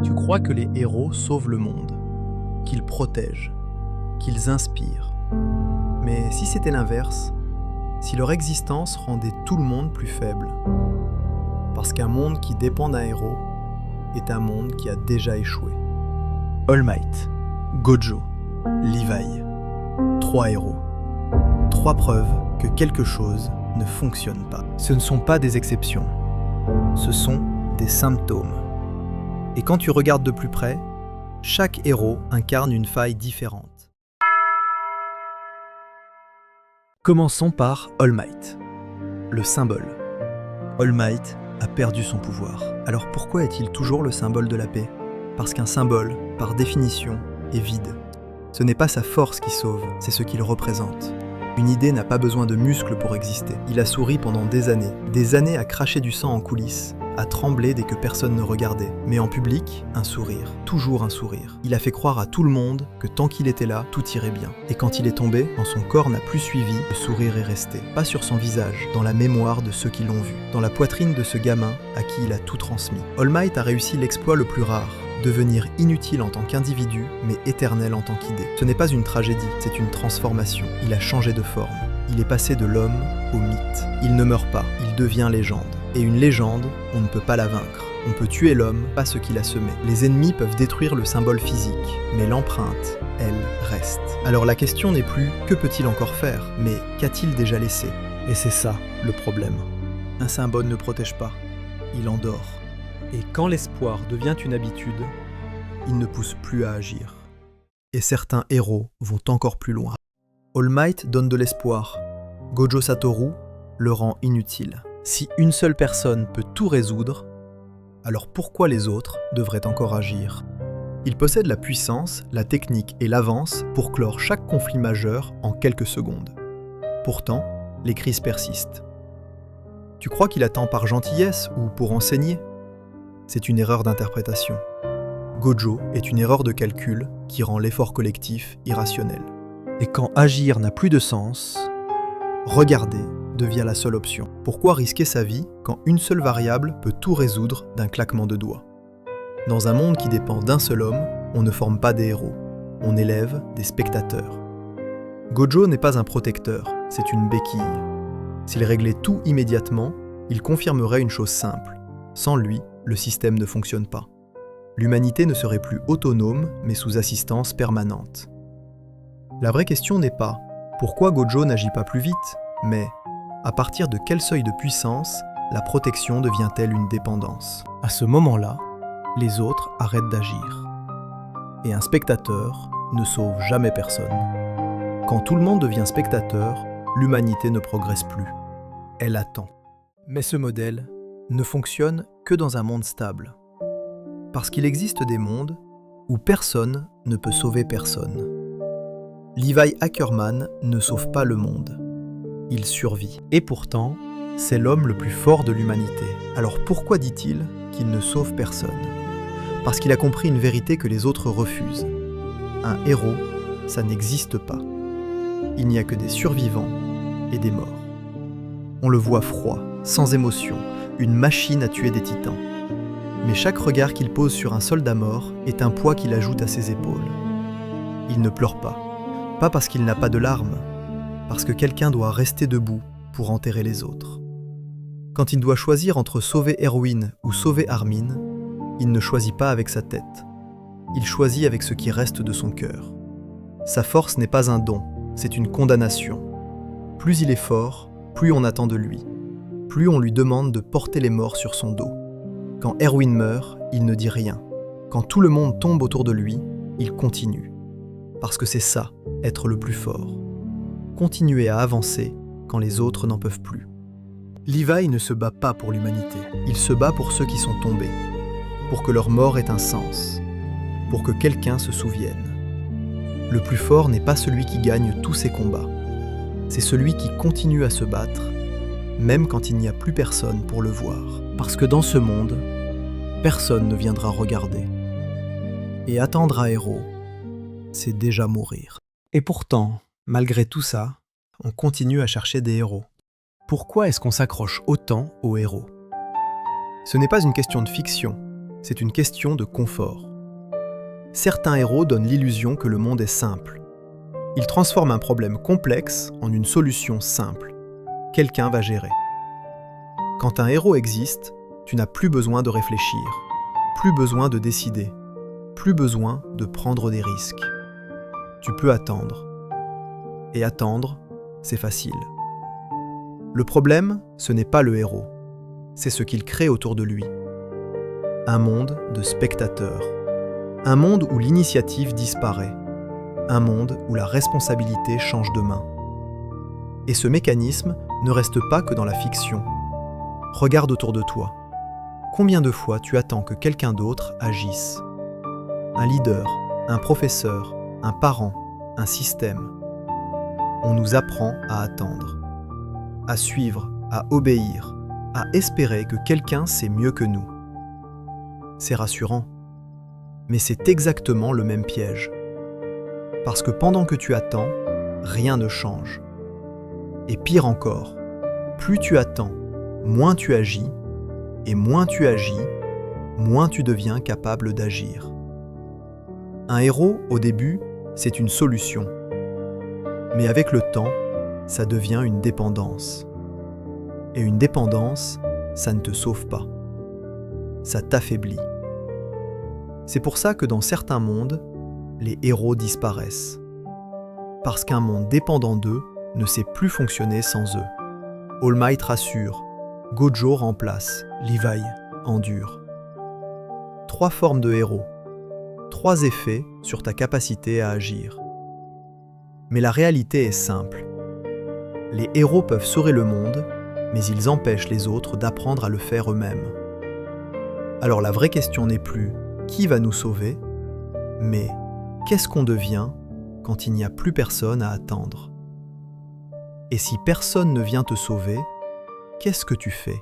Tu crois que les héros sauvent le monde, qu'ils protègent, qu'ils inspirent. Mais si c'était l'inverse, si leur existence rendait tout le monde plus faible? Parce qu'un monde qui dépend d'un héros est un monde qui a déjà échoué. All Might, Gojo, Levi. 3 héros. 3 preuves que quelque chose ne fonctionne pas. Ce ne sont pas des exceptions. Ce sont des symptômes. Et quand tu regardes de plus près, chaque héros incarne une faille différente. Commençons par All Might, le symbole. All Might a perdu son pouvoir. Alors pourquoi est-il toujours le symbole de la paix? Parce qu'un symbole, par définition, est vide. Ce n'est pas sa force qui sauve, c'est ce qu'il représente. Une idée n'a pas besoin de muscles pour exister. Il a souri pendant des années à cracher du sang en coulisses, à trembler dès que personne ne regardait. Mais en public, un sourire, toujours un sourire. Il a fait croire à tout le monde que tant qu'il était là, tout irait bien. Et quand il est tombé, quand son corps n'a plus suivi, le sourire est resté. Pas sur son visage, dans la mémoire de ceux qui l'ont vu. Dans la poitrine de ce gamin à qui il a tout transmis. All Might a réussi l'exploit le plus rare. Devenir inutile en tant qu'individu, mais éternel en tant qu'idée. Ce n'est pas une tragédie, c'est une transformation. Il a changé de forme. Il est passé de l'homme au mythe. Il ne meurt pas, il devient légende. Et une légende, on ne peut pas la vaincre. On peut tuer l'homme, pas ce qu'il a semé. Les ennemis peuvent détruire le symbole physique, mais l'empreinte, elle, reste. Alors la question n'est plus « que peut-il encore faire ?», mais « qu'a-t-il déjà laissé ?» Et c'est ça, le problème. Un symbole ne protège pas, il endort. Et quand l'espoir devient une habitude, il ne pousse plus à agir. Et certains héros vont encore plus loin. All Might donne de l'espoir. Gojo Satoru le rend inutile. Si une seule personne peut tout résoudre, alors pourquoi les autres devraient encore agir? Il possède la puissance, la technique et l'avance pour clore chaque conflit majeur en quelques secondes. Pourtant, les crises persistent. Tu crois qu'il attend par gentillesse ou pour enseigner? C'est une erreur d'interprétation. Gojo est une erreur de calcul qui rend l'effort collectif irrationnel. Et quand agir n'a plus de sens, regarder devient la seule option. Pourquoi risquer sa vie quand une seule variable peut tout résoudre d'un claquement de doigts? Dans un monde qui dépend d'un seul homme, on ne forme pas des héros, on élève des spectateurs. Gojo n'est pas un protecteur, c'est une béquille. S'il réglait tout immédiatement, il confirmerait une chose simple. Sans lui, le système ne fonctionne pas. L'humanité ne serait plus autonome, mais sous assistance permanente. La vraie question n'est pas « pourquoi Gojo n'agit pas plus vite ?», mais « à partir de quel seuil de puissance la protection devient-elle une dépendance ?» À ce moment-là, les autres arrêtent d'agir. Et un spectateur ne sauve jamais personne. Quand tout le monde devient spectateur, l'humanité ne progresse plus. Elle attend. Mais ce modèle ne fonctionne que dans un monde stable. Parce qu'il existe des mondes où personne ne peut sauver personne. Levi Ackerman ne sauve pas le monde. Il survit. Et pourtant, c'est l'homme le plus fort de l'humanité. Alors pourquoi dit-il qu'il ne sauve personne? Parce qu'il a compris une vérité que les autres refusent. Un héros, ça n'existe pas. Il n'y a que des survivants et des morts. On le voit froid, sans émotion, une machine à tuer des titans. Mais chaque regard qu'il pose sur un soldat mort est un poids qu'il ajoute à ses épaules. Il ne pleure pas. Pas parce qu'il n'a pas de larmes, parce que quelqu'un doit rester debout pour enterrer les autres. Quand il doit choisir entre sauver Erwin ou sauver Armin, il ne choisit pas avec sa tête. Il choisit avec ce qui reste de son cœur. Sa force n'est pas un don, c'est une condamnation. Plus il est fort, plus on attend de lui. Plus on lui demande de porter les morts sur son dos. Quand Erwin meurt, il ne dit rien. Quand tout le monde tombe autour de lui, il continue. Parce que c'est ça, être le plus fort. Continuer à avancer quand les autres n'en peuvent plus. Levi ne se bat pas pour l'humanité. Il se bat pour ceux qui sont tombés. Pour que leur mort ait un sens. Pour que quelqu'un se souvienne. Le plus fort n'est pas celui qui gagne tous ses combats. C'est celui qui continue à se battre, même quand il n'y a plus personne pour le voir. Parce que dans ce monde, personne ne viendra regarder. Et attendre un héros, c'est déjà mourir. Et pourtant, malgré tout ça, on continue à chercher des héros. Pourquoi est-ce qu'on s'accroche autant aux héros? Ce n'est pas une question de fiction, c'est une question de confort. Certains héros donnent l'illusion que le monde est simple. Ils transforment un problème complexe en une solution simple. Quelqu'un va gérer. Quand un héros existe, tu n'as plus besoin de réfléchir, plus besoin de décider, plus besoin de prendre des risques. Tu peux attendre. Et attendre, c'est facile. Le problème, ce n'est pas le héros, c'est ce qu'il crée autour de lui. Un monde de spectateurs. Un monde où l'initiative disparaît. Un monde où la responsabilité change de main. Et ce mécanisme ne reste pas que dans la fiction. Regarde autour de toi. Combien de fois tu attends que quelqu'un d'autre agisse ? Un leader, un professeur, un parent, un système. On nous apprend à attendre, à suivre, à obéir, à espérer que quelqu'un sait mieux que nous. C'est rassurant, mais c'est exactement le même piège. Parce que pendant que tu attends, rien ne change. Et pire encore, plus tu attends, moins tu agis, et moins tu agis, moins tu deviens capable d'agir. Un héros, au début, c'est une solution. Mais avec le temps, ça devient une dépendance. Et une dépendance, ça ne te sauve pas. Ça t'affaiblit. C'est pour ça que dans certains mondes, les héros disparaissent. Parce qu'un monde dépendant d'eux ne sait plus fonctionner sans eux. All Might rassure, Gojo remplace, Levi endure. 3 formes de héros, 3 effets sur ta capacité à agir. Mais la réalité est simple. Les héros peuvent sauver le monde, mais ils empêchent les autres d'apprendre à le faire eux-mêmes. Alors la vraie question n'est plus « qui va nous sauver ?», mais « qu'est-ce qu'on devient quand il n'y a plus personne à attendre ?» Et si personne ne vient te sauver, qu'est-ce que tu fais ?